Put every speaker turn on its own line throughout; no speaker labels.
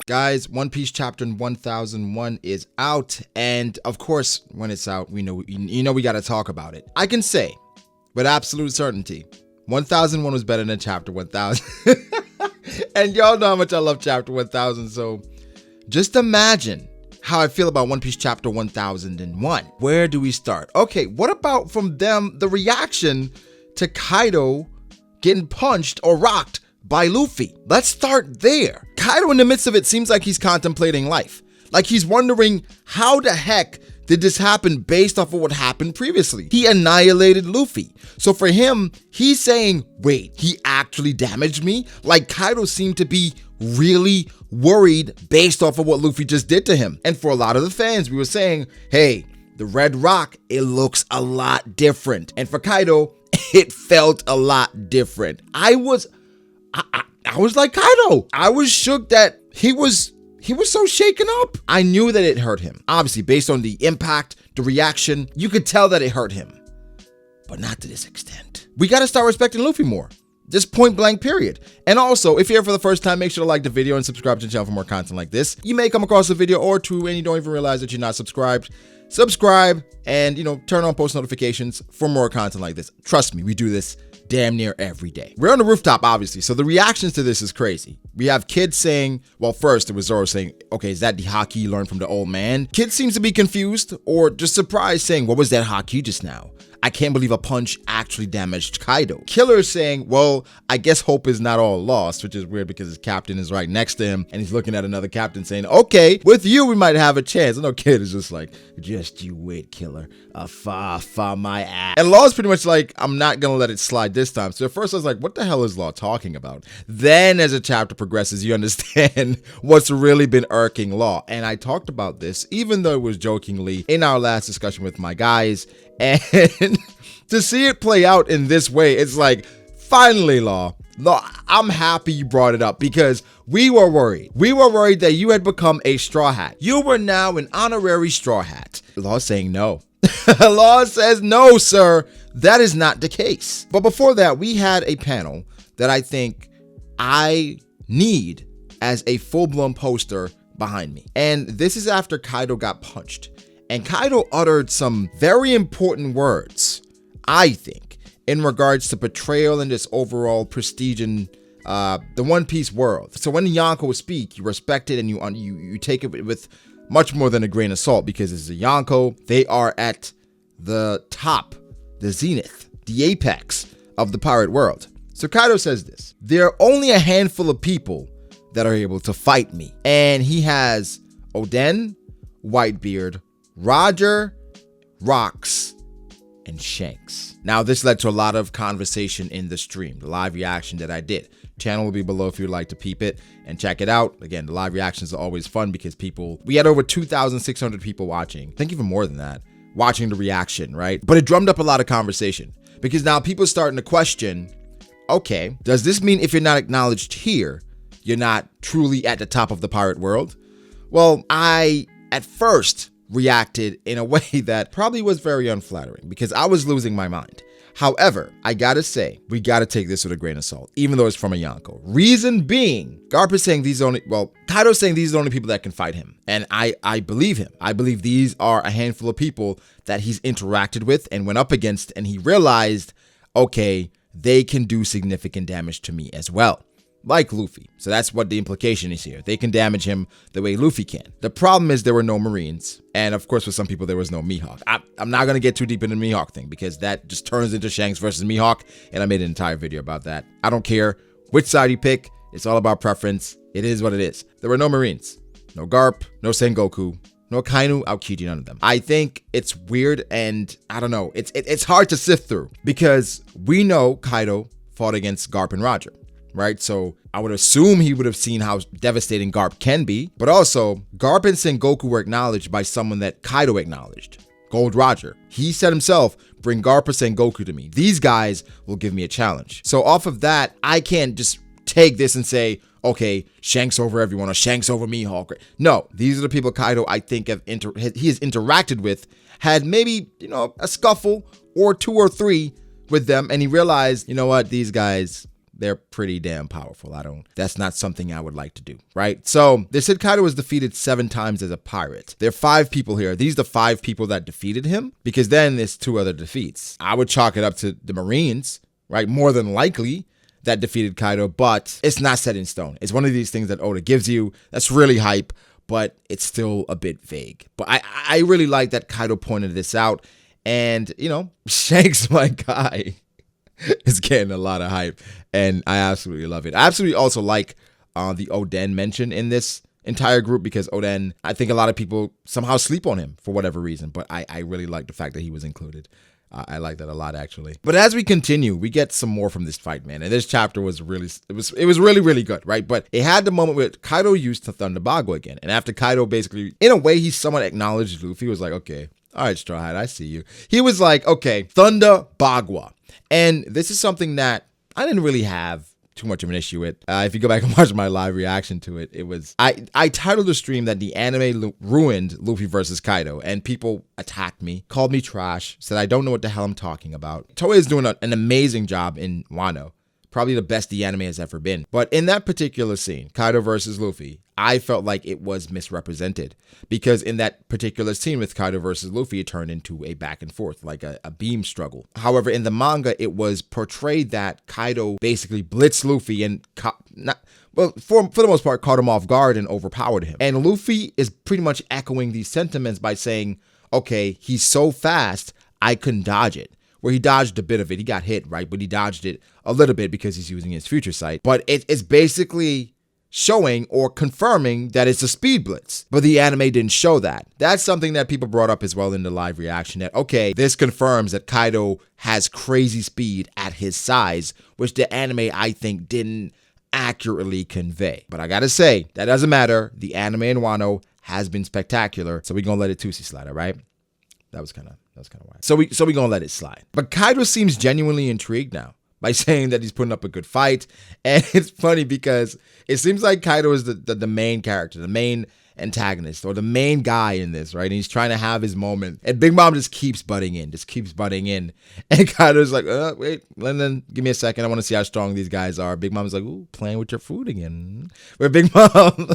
Guys, One Piece chapter 1001 is out, and of course, when it's out, we know we got to talk about it. I can say with absolute certainty, 1001 was better than chapter 1000. And y'all know how much I love chapter 1000, so just imagine how I feel about One Piece chapter 1001. Where do we start? Okay, what about from them, the reaction to Kaido getting punched or rocked by Luffy? Let's start there. Kaido, in the midst of it, seems like he's contemplating life. Like he's wondering, how the heck did this happen based off of what happened previously? He annihilated Luffy. So for him, he's saying, wait, he actually damaged me? Like Kaido seemed to be really worried based off of what Luffy just did to him. And for a lot of the fans, we were saying, hey, the red rock, it looks a lot different. And for Kaido, it felt a lot different. I was like Kaido. I was shook that he was so shaken up. I knew that it hurt him. Obviously, based on the impact, the reaction, you could tell that it hurt him. But not to this extent. We got to start respecting Luffy more. Just point blank, period. And also, if you're here for the first time, make sure to like the video and subscribe to the channel for more content like this. You may come across a video or two and you don't even realize that you're not subscribed. Subscribe and, turn on post notifications for more content like this. Trust me, we do this damn near every day. We're on the rooftop, obviously, so the reactions to this is crazy. We have kids saying, well, first it was Zoro saying, okay, is that the haki you learned from the old man? Kid seems to be confused or just surprised, saying, what was that haki just now? I can't believe a punch actually damaged Kaido. Killer saying, well, I guess hope is not all lost, which is weird because his captain is right next to him and he's looking at another captain saying, okay, with you, we might have a chance. I know Kid is just like, just you wait, Killer. Fa my ass. And Law's pretty much like, I'm not going to let it slide this time. So at first I was like, what the hell is Law talking about? Then as the chapter progresses, you understand what's really been irking Law. And I talked about this, even though it was jokingly in our last discussion with my guys. And to see it play out in this way, it's like, finally, Law, I'm happy you brought it up because we were worried. We were worried that you had become a straw hat. You were now an honorary straw hat. Law saying no. Law says, no, sir, that is not the case. But before that, we had a panel that I think I need as a full-blown poster behind me. And this is after Kaido got punched. And Kaido uttered some very important words, I think, in regards to betrayal and just overall prestige in the One Piece world. So when the Yonko speak, you respect it and you take it with much more than a grain of salt, because it's a Yonko. They are at the top, the zenith, the apex of the pirate world. So Kaido says this: there are only a handful of people that are able to fight me. And he has Oden, Whitebeard, Roger, Rocks, and Shanks. Now, this led to a lot of conversation in the stream, the live reaction that I did. Channel will be below if you'd like to peep it and check it out. Again, the live reactions are always fun because we had over 2,600 people watching. I think even more than that, watching the reaction, right? But it drummed up a lot of conversation because now people are starting to question, okay, does this mean if you're not acknowledged here, you're not truly at the top of the pirate world? Well, I, at first, reacted in a way that probably was very unflattering because I was losing my mind. However, I gotta say, we gotta take this with a grain of salt, even though it's from a Yonko. Reason being, Garp is saying Kaido's saying these are the only people that can fight him. And I believe him. I believe these are a handful of people that he's interacted with and went up against, and he realized, okay, they can do significant damage to me as well. Like Luffy. So that's what the implication is here. They can damage him the way Luffy can. The problem is there were no Marines. And of course, for some people, there was no Mihawk. I'm not going to get too deep into the Mihawk thing because that just turns into Shanks versus Mihawk. And I made an entire video about that. I don't care which side you pick. It's all about preference. It is what it is. There were no Marines. No Garp. No Sengoku. No Kainu, Aokiji, none of them. I think it's weird and I don't know. It's hard to sift through because we know Kaido fought against Garp and Roger. Right? So I would assume he would have seen how devastating Garp can be. But also, Garp and Sengoku were acknowledged by someone that Kaido acknowledged. Gold Roger. He said himself, bring Garp or Sengoku to me. These guys will give me a challenge. So off of that, I can't just take this and say, okay, Shanks over everyone or Shanks over Mihawk. No, these are the people Kaido I think he has interacted with, had maybe, a scuffle or two or three with them. And he realized, you know what, these guys, they're pretty damn powerful. That's not something I would like to do, right? So they said Kaido was defeated 7 times as a pirate. There are 5 people here. These are the 5 people that defeated him, because then there's 2 other defeats. I would chalk it up to the Marines, right? More than likely that defeated Kaido, but it's not set in stone. It's one of these things that Oda gives you that's really hype, but it's still a bit vague. But I really like that Kaido pointed this out. And, Shanks, my guy, is getting a lot of hype. And I absolutely love it. I absolutely also like the Oden mention in this entire group, because Oden, I think a lot of people somehow sleep on him for whatever reason. But I really like the fact that he was included. I like that a lot, actually. But as we continue, we get some more from this fight, man. And this chapter was really, it was really, really good, right? But it had the moment where Kaido used the Thunder Bagua again. And after Kaido basically, in a way, he somewhat acknowledged Luffy. He was like, okay, all right, Straw Hat, I see you. He was like, okay, Thunder Bagua. And this is something that I didn't really have too much of an issue with. If you go back and watch my live reaction to it, it was, I titled the stream that the anime ruined Luffy versus Kaido, and people attacked me, called me trash, said I don't know what the hell I'm talking about. Toei is doing an amazing job in Wano. Probably the best the anime has ever been. But in that particular scene, Kaido versus Luffy, I felt like it was misrepresented, because in that particular scene with Kaido versus Luffy, it turned into a back and forth, like a beam struggle. However, in the manga, it was portrayed that Kaido basically blitzed Luffy and for the most part, caught him off guard and overpowered him. And Luffy is pretty much echoing these sentiments by saying, okay, he's so fast, I couldn't dodge it. Where he dodged a bit of it. He got hit, right? But he dodged it a little bit because he's using his future sight. But it's basically showing or confirming that it's a speed blitz. But the anime didn't show that. That's something that people brought up as well in the live reaction, that, okay, this confirms that Kaido has crazy speed at his size, which the anime, I think, didn't accurately convey. But I gotta say, that doesn't matter. The anime in Wano has been spectacular. So we're gonna let it Tusi slide, all right? That was kind of wild. So we gonna let it slide. But Kaido seems genuinely intrigued now by saying that he's putting up a good fight. And it's funny because it seems like Kaido is the main character, the main antagonist, or the main guy in this, right? And he's trying to have his moment. And Big Mom just keeps butting in. And Kaido's like, wait, Lyndon, give me a second. I want to see how strong these guys are. Big Mom's like, ooh, playing with your food again. Where Big Mom,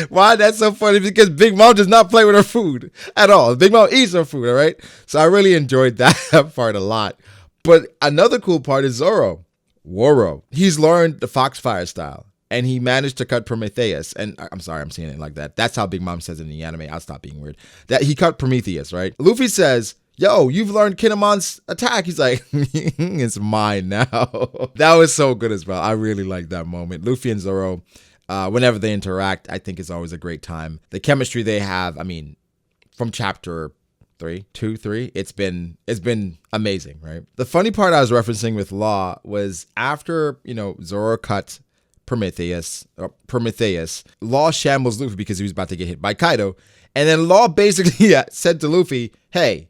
why that's so funny? Because Big Mom does not play with her food at all. Big Mom eats her food, all right? So I really enjoyed that part a lot. But another cool part is Zoro. He's learned the Foxfire style. And he managed to cut Prometheus. And I'm sorry, I'm saying it like that. That's how Big Mom says it in the anime. I'll stop being weird. That he cut Prometheus, right? Luffy says, yo, you've learned Kinemon's attack. He's like, it's mine now. That was so good as well. I really like that moment. Luffy and Zoro, whenever they interact, I think it's always a great time. The chemistry they have, I mean, from chapter 3, it's been amazing, right? The funny part I was referencing with Law was after, Zoro cut Prometheus, Law shambles Luffy because he was about to get hit by Kaido. And then Law basically said to Luffy, hey,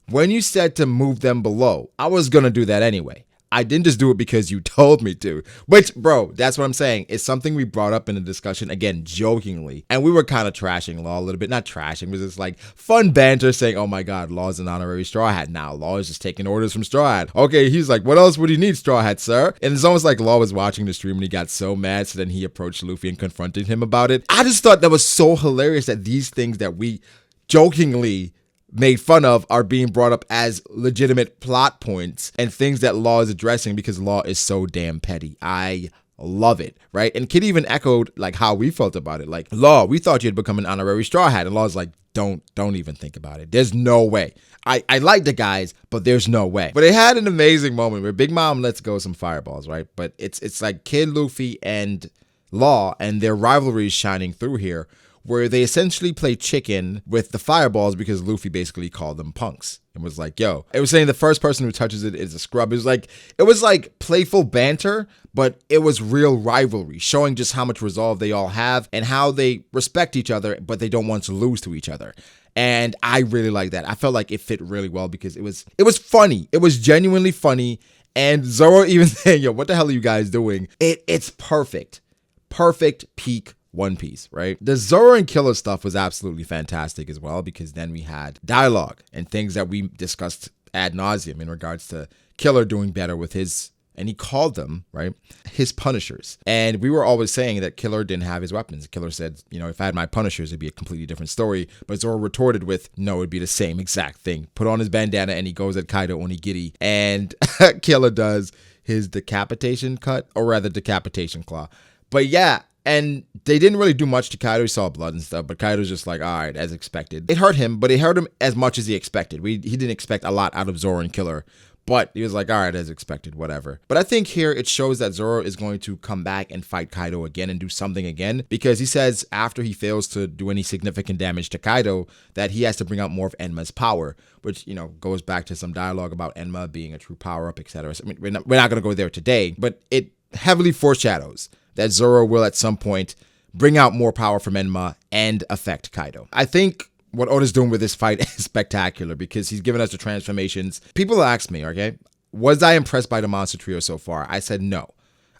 when you said to move them below, I was going to do that anyway. I didn't just do it because you told me to. Which, bro, that's what I'm saying. It's something we brought up in the discussion, again, jokingly. And we were kind of trashing Law a little bit. Not trashing, it was just like fun banter saying, oh my God, Law's an honorary Straw Hat now. Law is just taking orders from Straw Hat. Okay, he's like, what else would he need, Straw Hat, sir? And it's almost like Law was watching the stream and he got so mad. So then he approached Luffy and confronted him about it. I just thought that was so hilarious that these things that we jokingly made fun of are being brought up as legitimate plot points and things that Law is addressing because Law is so damn petty. I love it, right? And Kid even echoed like how we felt about it. Like, Law, we thought you'd become an honorary Straw Hat. And Law's like, don't even think about it. There's no way. I like the guys, but there's no way. But it had an amazing moment where Big Mom lets go some fireballs, right? But it's like Kid, Luffy, and Law and their rivalry is shining through here, where they essentially play chicken with the fireballs because Luffy basically called them punks and was like, yo, it was saying the first person who touches it is a scrub. It was like playful banter, but it was real rivalry, showing just how much resolve they all have and how they respect each other, but they don't want to lose to each other. And I really like that. I felt like it fit really well because it was funny. It was genuinely funny. And Zoro even saying, yo, what the hell are you guys doing? It's perfect. Perfect peak One Piece, right? The Zoro and Killer stuff was absolutely fantastic as well, because then we had dialogue and things that we discussed ad nauseum in regards to Killer doing better with his and he called them, right, his Punishers. And we were always saying that Killer didn't have his weapons. Killer said, you know, if I had my Punishers, it'd be a completely different story. But Zoro retorted with, no, it'd be the same exact thing. Put on his bandana and he goes at Kaido onigiri. And Killer does his decapitation cut, or rather decapitation claw. But yeah, and they didn't really do much to Kaido. He saw blood and stuff, but Kaido's just like, all right, as expected. It hurt him, but it hurt him as much as he expected. He didn't expect a lot out of Zoro and Killer, but he was like, all right, as expected, whatever. But I think here it shows that Zoro is going to come back and fight Kaido again and do something again, because he says after he fails to do any significant damage to Kaido that he has to bring out more of Enma's power, which, you know, goes back to some dialogue about Enma being a true power-up, etc. So, I mean, we're not going to go there today, but it heavily foreshadows that Zoro will at some point bring out more power from Enma and affect Kaido. I think what Oda's doing with this fight is spectacular because he's given us the transformations. People ask me, okay, was I impressed by the monster trio so far? I said no.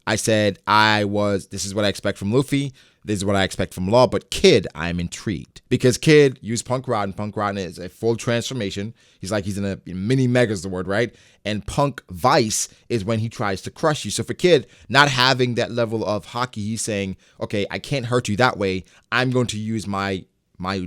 I said this is what I expect from Luffy. This is what I expect from Law. But Kid, I'm intrigued. Because Kid used Punk Rod, and Punk Rod is a full transformation. He's like he's in a mini mega's the word, right? And Punk Vice is when he tries to crush you. So for Kid, not having that level of haki, he's saying, okay, I can't hurt you that way. I'm going to use my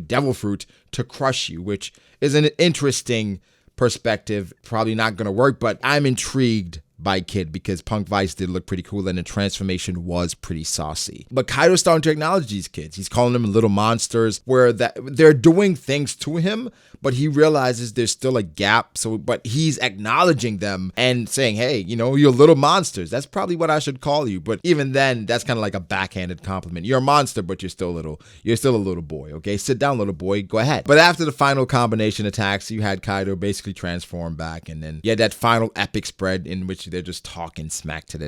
devil fruit to crush you, which is an interesting perspective. Probably not going to work, but I'm intrigued by Kid because Punk Vice did look pretty cool and the transformation was pretty saucy. But Kaido's starting to acknowledge these kids. He's calling them little monsters where that they're doing things to him, but he realizes there's still a gap. But he's acknowledging them and saying, hey, you know, you're little monsters. That's probably what I should call you. But even then, that's kind of like a backhanded compliment. You're a monster, but you're still little. You're still a little boy, okay? Sit down, little boy. Go ahead. But after the final combination attacks, you had Kaido basically transform back, and then you had that final epic spread in which they're just talking smack to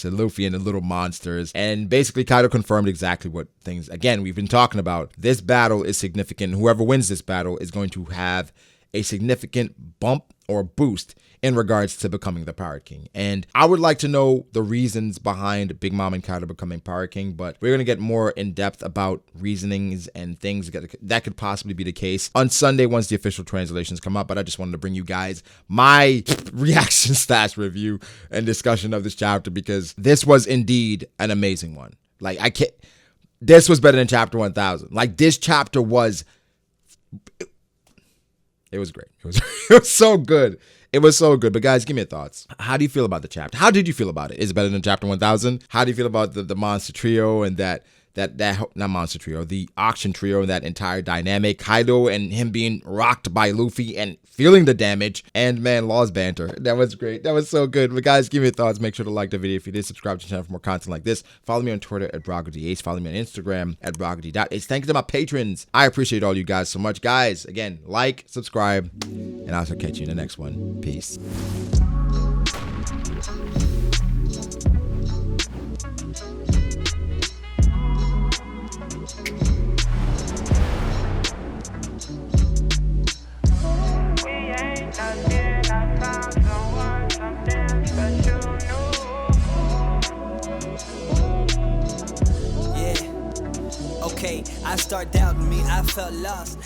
Luffy and the little monsters. And basically Kaido confirmed exactly what things, again, we've been talking about. This battle is significant. Whoever wins this battle is going to have a significant bump or boost in regards to becoming the Pirate King. And I would like to know the reasons behind Big Mom and Kaido becoming Pirate King, but we're going to get more in depth about reasonings and things that could possibly be the case on Sunday once the official translations come up. But I just wanted to bring you guys my reaction / review and discussion of this chapter because this was indeed an amazing one. Like, this was better than chapter 1000. Like, this chapter was, it was great. It was so good. It was so good. But guys, give me your thoughts. How do you feel about the chapter? How did you feel about it? Is it better than chapter 1000? How do you feel about the monster trio and that not monster trio, the auction trio and that entire dynamic? Kaido and him being rocked by Luffy and feeling the damage, and man, Law's banter. That was great. That was so good. But guys, give me your thoughts. Make sure to like the video if you did. Subscribe to the channel for more content like this. Follow me on Twitter at BroggerDH. Follow me on Instagram at BroggerD.H. Thank you to my patrons. I appreciate all you guys so much. Guys, again, like, subscribe, and I'll catch you in the next one. Peace.
I start doubting me, I felt lost.